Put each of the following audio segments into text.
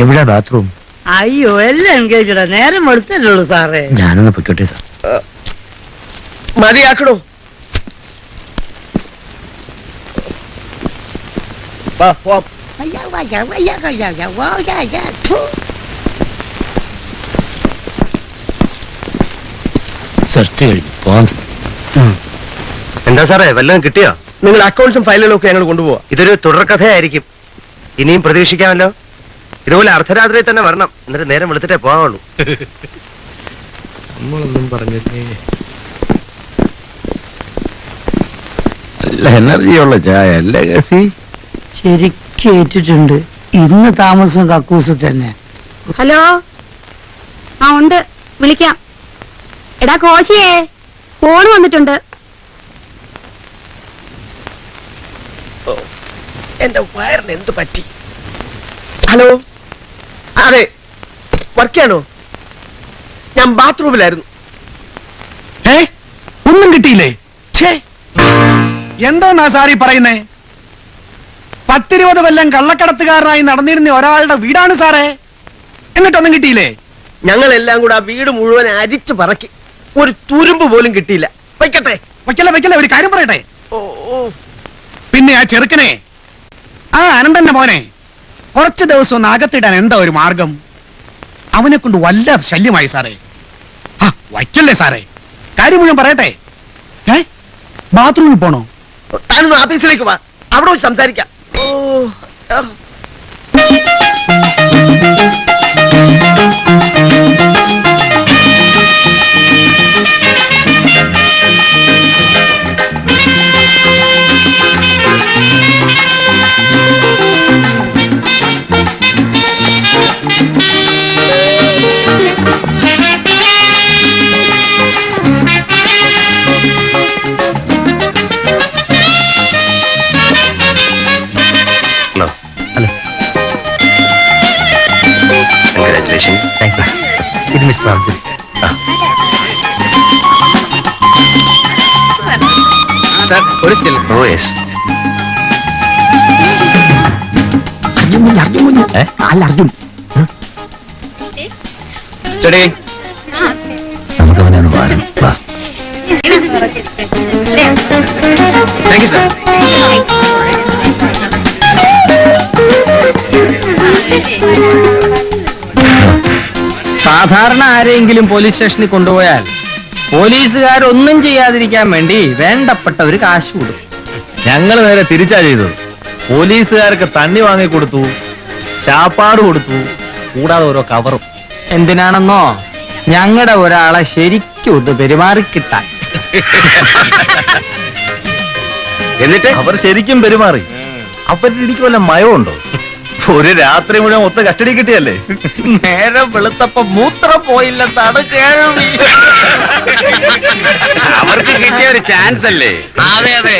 എവിടാ ബാത്റൂം? അയ്യോ എല്ലാം എൻഗേജാ. നേരം എടുത്തല്ലേ ഉള്ളൂ സാറേ. ഞാനൊന്ന് പൊയ്ക്കോട്ടെ സാർ. മതിയാക്കണോ? സെർച്ച് കഴിഞ്ഞു പോകാൻ. എന്താ സാറേ വല്ലതും കിട്ടിയോ? നിങ്ങൾ അക്കൗണ്ട്സും ഫയലുകളും ഒക്കെ ഞങ്ങൾ കൊണ്ടുപോവാ. ഇതൊരു തുടർക്കഥയായിരിക്കും. ഇനിയും പ്രതീക്ഷിക്കാമല്ലോ. ഇതുപോലെ അർദ്ധരാത്രി തന്നെ വരണം. എന്നിട്ട് നേരം വെളുത്തിട്ടേ പോകാവുള്ളൂ. നമ്മളൊന്നും പറഞ്ഞില്ലേ. നല്ല എനർജിയുള്ള ചായ അല്ലേ ഗസി? ശരിക്കും ഏറ്റിട്ടുണ്ട്. ഇന്ന് താമസം കക്കൂസ് തന്നെ. ഹലോ, ആ ഉണ്ട്, വിളിക്കാം. എടാ കോശിയേ, ഫോൺ വന്നിട്ടുണ്ട്. എന്റെ വയറിന് എന്ത് പറ്റി? ഹലോ, അതെ, വർക്കാണോ? ഞാൻ ബാത്റൂമിലായിരുന്നു. ഒന്നും കിട്ടിയില്ലേ? എന്തോന്നാ സാറി പറയുന്നേ? 10-20 കൊല്ലം കള്ളക്കടത്തുകാരനായി നടന്നിരുന്ന ഒരാളുടെ വീടാണ് സാറേ. എന്നിട്ടൊന്നും കിട്ടിയില്ലേ? ഞങ്ങളെല്ലാം കൂടെ ആ വീട് മുഴുവൻ അരിച്ചു പറക്കി. ഒരു തുരുമ്പ് പോലും കിട്ടിയില്ല. വയ്ക്കട്ടെ? വയ്ക്കല്ല, ഒരു കാര്യം പറയട്ടെ. പിന്നെ ആ ചെറുക്കനെ, ആ അനന്തന്റെ മോനെ കുറച്ച് ദിവസം ഒന്ന് അകത്തിടാൻ എന്താ ഒരു മാർഗം? അവനെ കൊണ്ട് വല്ലാതെ ശല്യമായി സാറേ. വയ്ക്കല്ലേ സാറേ, കാര്യം മുഴുവൻ പറയട്ടെ. ബാത്റൂമിൽ പോണോ? താനൊന്ന് ഓഫീസിലേക്ക് വാ, അവിടെ വെച്ച് സംസാരിക്കാം. ഇത് മിസ് പ്രാർത്ഥന. ഒരു സ്റ്റിൽ. ഓ യെസ്. അർജുൻ നമുക്ക് അവനെ ഒന്ന് പാടാം. Thank you sir. സാധാരണ ആരെങ്കിലും പോലീസ് സ്റ്റേഷനിൽ കൊണ്ടുപോയാൽ പോലീസുകാരൊന്നും ചെയ്യാതിരിക്കാൻ വേണ്ടി വേണ്ടപ്പെട്ടവര് കാശ് കൊടുക്കും. ഞങ്ങൾ നേരെ തിരിച്ചാ ചെയ്തത്. പോലീസുകാർക്ക് തണ്ണി വാങ്ങിക്കൊടുത്തു, ചാപ്പാട് കൊടുത്തു, കൂടാതെ ഓരോ കവറും. എന്തിനാണെന്നോ, ഞങ്ങളുടെ ഒരാളെ ശരിക്കും ഇത് പെരുമാറിക്കിട്ടാൻ. എന്നിട്ട് അവർ ശരിക്കും പെരുമാറി. അപ്പറ്റി എനിക്ക് വല്ല മയമുണ്ടോ? ഒരു രാത്രി മുഴുവൻ ഒത്ത കസ്റ്റഡി കിട്ടിയല്ലേ. നേരം വെളുത്തപ്പോ മൂത്രം പോയില്ലെന്നാണ് കേൾവി. അവർക്ക് കിട്ടിയ ഒരു ചാൻസ് അല്ലേ? അതെ അതെ.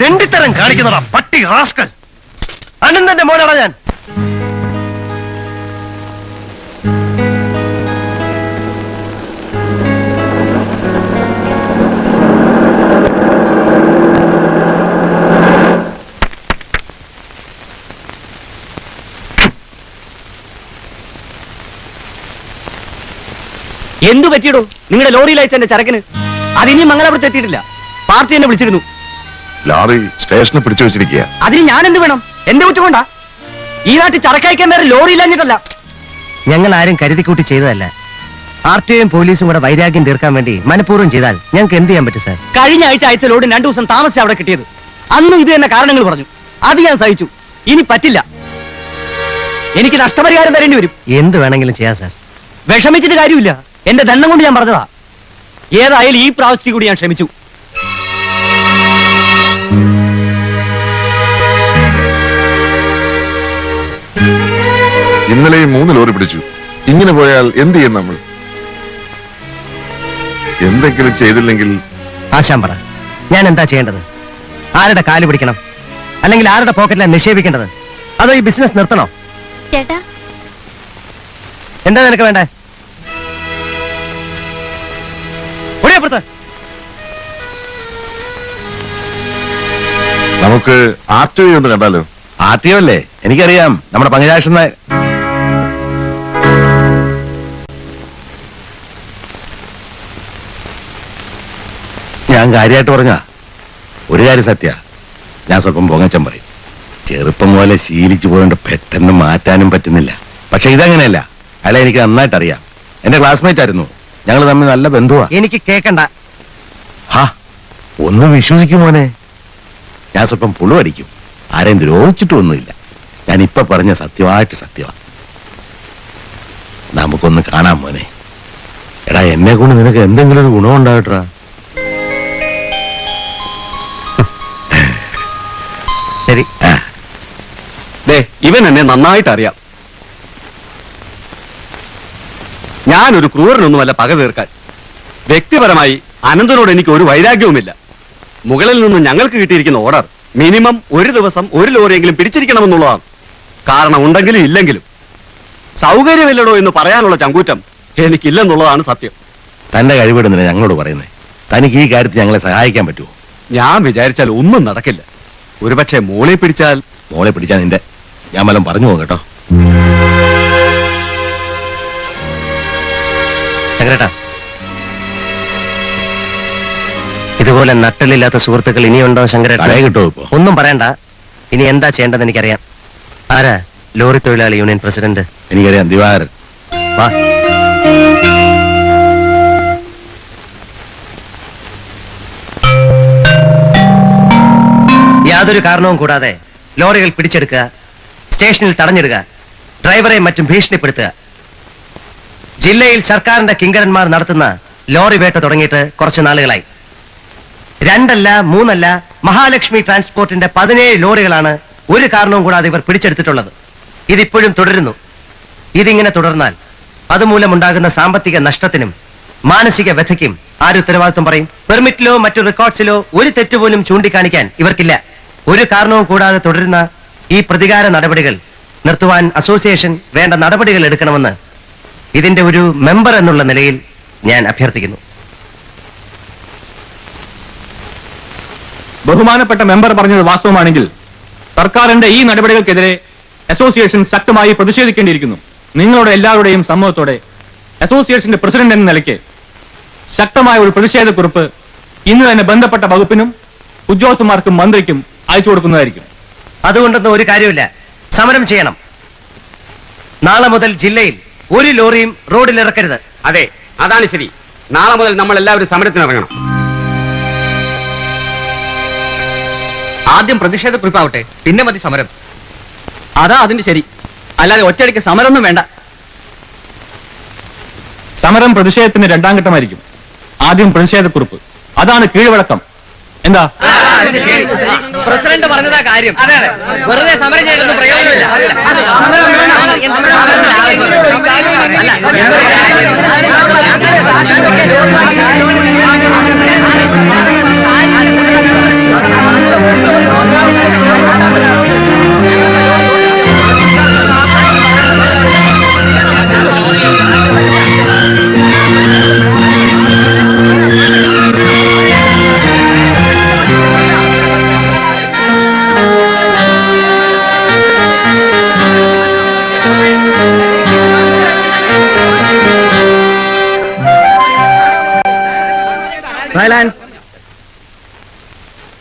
രണ്ടിത്തരം കാണിക്കുന്നതാ പട്ടി റാസ്കൽ. അനന്തന്റെ മോനാണ് ഞാൻ. എന്തു പറ്റിയിടോ നിങ്ങളുടെ ലോറിയിൽ അയച്ച എന്റെ ചരക്കിന്? അതിനി മംഗലാപുരത്ത് എത്തിയിട്ടില്ല. പാർട്ടി എന്നെ വിളിച്ചിരുന്നു. ലോറി സ്റ്റേഷനിൽ പിടിച്ചു വെച്ചിരിക്കുക. അതിന് ഞാൻ എന്ത് വേണം? എന്റെ കുറ്റം കൊണ്ടാ. ഈ നാട്ടിൽ ചരക്കയക്കാൻ വേറെ ലോറി ഇല്ലാഞ്ഞിട്ടല്ല. ഞങ്ങൾ ആരും കരുതിക്കൂട്ടി ചെയ്തതല്ല. ആർടിഒയും പോലീസും കൂടെ വൈരാഗ്യം തീർക്കാൻ വേണ്ടി മനഃപൂർവ്വം ചെയ്താൽ ഞങ്ങൾക്ക് എന്ത് ചെയ്യാൻ പറ്റും സാർ? കഴിഞ്ഞ ആഴ്ച അയച്ച ലോഡ് 2 ദിവസം താമസിച്ച് അവിടെ കിട്ടിയത്. അന്നും ഇത് തന്നെ കാരണങ്ങൾ പറഞ്ഞു. അത് ഞാൻ സഹിച്ചു. ഇനി പറ്റില്ല. എനിക്ക് നഷ്ടപരിഹാരം തരേണ്ടി വരും. എന്ത് വേണമെങ്കിലും ചെയ്യാം സാർ. വിഷമിച്ചിട്ട് കാര്യമില്ല. എന്റെ ദണ്ണം കൊണ്ട് ഞാൻ പറഞ്ഞതാ. ഏതായാലും ഈ പ്രാവശ്യത്തിൽ കൂടി ഞാൻ ക്ഷമിച്ചു. ഇന്നലെ 3 ലോറി പിടിച്ചു. ഇങ്ങനെ പോയാൽ എന്ത് ചെയ്യും നമ്മൾ? എന്തെങ്കിലും ചെയ്തില്ലെങ്കിൽ ആശാൻ പറ, ഞാൻ എന്താ ചെയ്യേണ്ടത്? ആരുടെ കാല് പിടിക്കണം? അല്ലെങ്കിൽ ആരുടെ പോക്കറ്റിലാണ് നിക്ഷേപിക്കേണ്ടത്? അതോ ഈ ബിസിനസ് നിർത്തണോ? ചേട്ടാ, എന്താ നിനക്ക് വേണ്ടേ? ഒടിയപ്പുറത്ത് നമുക്ക് ആർടിഒ ഒന്ന് കണ്ടാലോ? ആർടിഒ അല്ലേ? എനിക്കറിയാം, നമ്മുടെ പങ്കജാക്ഷൻ ഞാൻ കാര്യമായിട്ട് പറഞ്ഞ ഒരു കാര്യം സത്യ, ഞാൻ സ്വല്പം പൊങ്ങച്ചം പറയും. ചെറുപ്പം പോലെ ശീലിച്ചു പോയോണ്ട് പെട്ടെന്ന് മാറ്റാനും പറ്റുന്നില്ല. പക്ഷെ ഇതങ്ങനെയല്ല. അയാളെ എനിക്ക് നന്നായിട്ട് അറിയാം. എന്റെ ക്ലാസ്മേറ്റ് ആയിരുന്നു. ഞങ്ങൾ തമ്മിൽ നല്ല ബന്ധുവാ. എനിക്ക് കേക്കണ്ട. ഹാ, ഒന്ന് വിശ്വസിക്കും മോനെ. ഞാൻ സ്വല്പം പുളുവടിക്കും. ആരെയും ദ്രോഹിച്ചിട്ടൊന്നുമില്ല. ഞാൻ ഇപ്പൊ പറഞ്ഞ സത്യമായിട്ട് സത്യമാ. നമുക്കൊന്ന് കാണാം മോനെ. എടാ, എന്നെ കൊണ്ട് നിനക്ക് എന്തെങ്കിലും ഒരു ഗുണമുണ്ടാകട്ടാ. ശരി. ഇവൻ എന്നെ നന്നായിട്ട് അറിയാം. ഞാനൊരു ക്രൂരനൊന്നുമല്ല പക തീർക്കാൻ. വ്യക്തിപരമായി അനന്തനോട് എനിക്ക് ഒരു വൈരാഗ്യവുമില്ല. മുകളിൽ നിന്ന് ഞങ്ങൾക്ക് കിട്ടിയിരിക്കുന്ന ഓർഡർ മിനിമം ഒരു ദിവസം 1 ലോറിയെങ്കിലും പിടിച്ചിരിക്കണമെന്നുള്ളതാണ്. കാരണം ഉണ്ടെങ്കിലും ഇല്ലെങ്കിലും സൗകര്യമില്ലടോ എന്ന് പറയാനുള്ള ചങ്കൂറ്റം എനിക്കില്ലെന്നുള്ളതാണ് സത്യം. തന്റെ കഴിവിടുന്നില്ല ഞങ്ങളോട് പറയുന്നത്. തനിക്ക് ഈ കാര്യത്തിൽ ഞങ്ങളെ സഹായിക്കാൻ പറ്റുമോ? ഞാൻ വിചാരിച്ചാൽ ഒന്നും നടക്കില്ല. ഒരുപക്ഷെ മോളെ പിടിച്ചാൽ നിന്റെ ഞാൻ വല്ലതും പറഞ്ഞു പോകും കേട്ടോ. ശങ്കരേട്ടാ, ഇതുപോലെ നട്ടലില്ലാത്ത സുഹൃത്തുക്കൾ ഇനിയുണ്ടോ ശങ്കരേട്ടാ? കടയെ കിട്ടുമോ ഇപ്പോ? ഒന്നും പറയണ്ട. ഇനി എന്താ ചെയ്യേണ്ടത് എനിക്കറിയാം. ആരാ ലോറി തൊഴിലാളി യൂണിയൻ പ്രസിഡന്റ്? എനിക്കറിയാം, ദിവാകരൻ. വാ. യാതൊരു കാരണവും കൂടാതെ ലോറികൾ പിടിച്ചെടുക്കുക, സ്റ്റേഷനിൽ തടഞ്ഞിടുക, ഡ്രൈവറെ മറ്റും ഭീഷണിപ്പെടുത്തുക. ജില്ലയിൽ സർക്കാരിന്റെ കിങ്കരന്മാർ നടത്തുന്ന ലോറി വേട്ട തുടങ്ങിയിട്ട് കുറച്ച് നാളുകളായി. 2 അല്ല 3 അല്ല, മഹാലക്ഷ്മി ട്രാൻസ്പോർട്ടിന്റെ 17 ലോറികളാണ് ഒരു കാരണവും കൂടാതെ ഇവർ പിടിച്ചെടുത്തിട്ടുള്ളത്. ഇതിപ്പോഴും തുടരുന്നു. ഇതിങ്ങനെ തുടർന്നാൽ അതുമൂലമുണ്ടാകുന്ന സാമ്പത്തിക നഷ്ടത്തിനും മാനസിക വ്യഥയ്ക്കും ആര് ഉത്തരവാദിത്വം പറയും? പെർമിറ്റിലോ മറ്റു റെക്കോർഡ്സിലോ ഒരു തെറ്റുപോലും ചൂണ്ടിക്കാണിക്കാൻ ഇവർക്കില്ല. ഒരു കാരണവും കൂടാതെ തുടരുന്ന ഈ പ്രതികാര നടപടികൾ നിർത്തുവാൻ അസോസിയേഷൻ വേണ്ട നടപടികൾ എടുക്കണമെന്ന് ഇതിന്റെ ഒരു മെമ്പർ എന്നുള്ള നിലയിൽ ഞാൻ അഭ്യർത്ഥിക്കുന്നു. ബഹുമാനപ്പെട്ട മെമ്പർ പറഞ്ഞത് വാസ്തവമാണെങ്കിൽ സർക്കാരിന്റെ ഈ നടപടികൾക്കെതിരെ അസോസിയേഷൻ ശക്തമായി പ്രതിഷേധിക്കേണ്ടിയിരിക്കുന്നു. നിങ്ങളുടെ എല്ലാവരുടെയും സമ്മതത്തോടെ അസോസിയേഷന്റെ പ്രസിഡന്റ് എന്ന നിലയ്ക്ക് ശക്തമായ ഒരു പ്രതിഷേധക്കുറിപ്പ് ഇന്ന് തന്നെ ബന്ധപ്പെട്ട വകുപ്പിനും ഉദ്യോഗസ്ഥന്മാർക്കും മന്ത്രിക്കും അയച്ചു കൊടുക്കുന്നതായിരിക്കും. അതുകൊണ്ടൊന്നും ഒരു കാര്യമില്ല. സമരം ചെയ്യണം. നാളെ മുതൽ ജില്ലയിൽ ഒരു ലോറിയും റോഡിൽ ഇറക്കരുത്. അതെ, അതാണ് ശരി. നാളെ മുതൽ നമ്മൾ എല്ലാവരും സമരത്തിനിറങ്ങണം. ആദ്യം പ്രതിഷേധക്കുറിപ്പാവട്ടെ, പിന്നെ മതി സമരം. അതാ അതിന്റെ ശരി. അല്ലാതെ ഒറ്റയടിക്ക് സമരമൊന്നും വേണ്ട. സമരം പ്രതിഷേധത്തിന്റെ 2ാം ഘട്ടമായിരിക്കും. ആദ്യം പ്രതിഷേധക്കുറിപ്പ്, അതാണ് കീഴ്വഴക്കം. എന്താ പ്രസിഡന്റ് പറഞ്ഞതാ കാര്യം. വെറുതെ സമരം ചെയ്തൊന്നും പ്രയോജനമില്ല.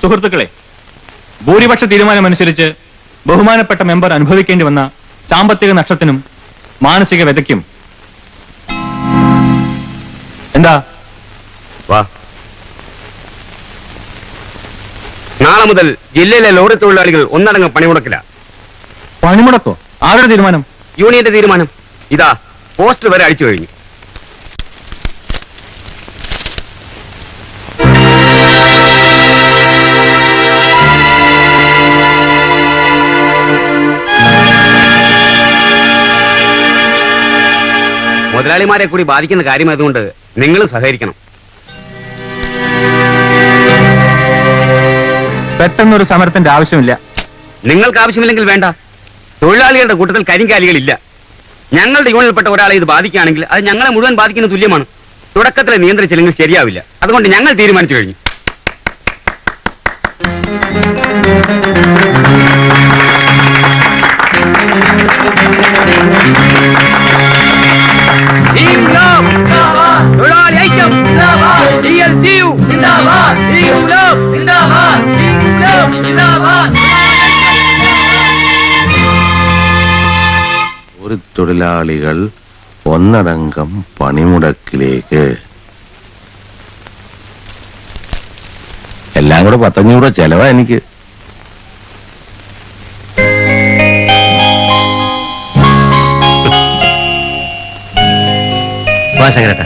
സുഹൃത്തുക്കളെ, ഭൂരിപക്ഷ തീരുമാനമനുസരിച്ച് ബഹുമാനപ്പെട്ട മെമ്പർ അനുഭവിക്കേണ്ടി വന്ന സാമ്പത്തിക നഷ്ടത്തിനും മാനസിക വ്യതയ്ക്കും എന്താ വാ. നാളെ മുതൽ ജില്ലയിലെ ലോറി തൊഴിലാളികൾ ഒന്നടങ്കം പണിമുടക്കില്ല. പണിമുടക്കോ? ആരുടെ തീരുമാനം? യൂണിയന്റെ തീരുമാനം. ഇതാ പോസ്റ്റർ വരെ അടിച്ചു കഴിഞ്ഞു. മുതലാളിമാരെ കൂടി ബാധിക്കുന്ന കാര്യമായതുകൊണ്ട് നിങ്ങൾ സഹകരിക്കണം. പെട്ടെന്നൊരു സമരത്തിന്റെ ആവശ്യമില്ല. നിങ്ങൾക്ക് ആവശ്യമില്ലെങ്കിൽ വേണ്ട. തൊഴിലാളികളുടെ കൂട്ടത്തിൽ കരിങ്കാലികളില്ല. ഞങ്ങളുടെ യൂണിയനിൽപ്പെട്ട ഒരാളെ ഇത് ബാധിക്കുകയാണെങ്കിൽ അത് ഞങ്ങളെ മുഴുവൻ ബാധിക്കുന്ന തുല്യമാണ്. തുടക്കത്തിലെ നിയന്ത്രിച്ചില്ലെങ്കിൽ ശരിയാവില്ല. അതുകൊണ്ട് ഞങ്ങൾ തീരുമാനിച്ചു കഴിഞ്ഞു. തൊഴിലാളി ഐക്യം ഒരു തൊഴിലാളികൾ ഒന്നടങ്കം പണിമുടക്കിലേക്ക്. എല്ലാം കൂടെ 1500 രൂപ ചെലവാ എനിക്ക്. വാ ശങ്കരേട്ടാ.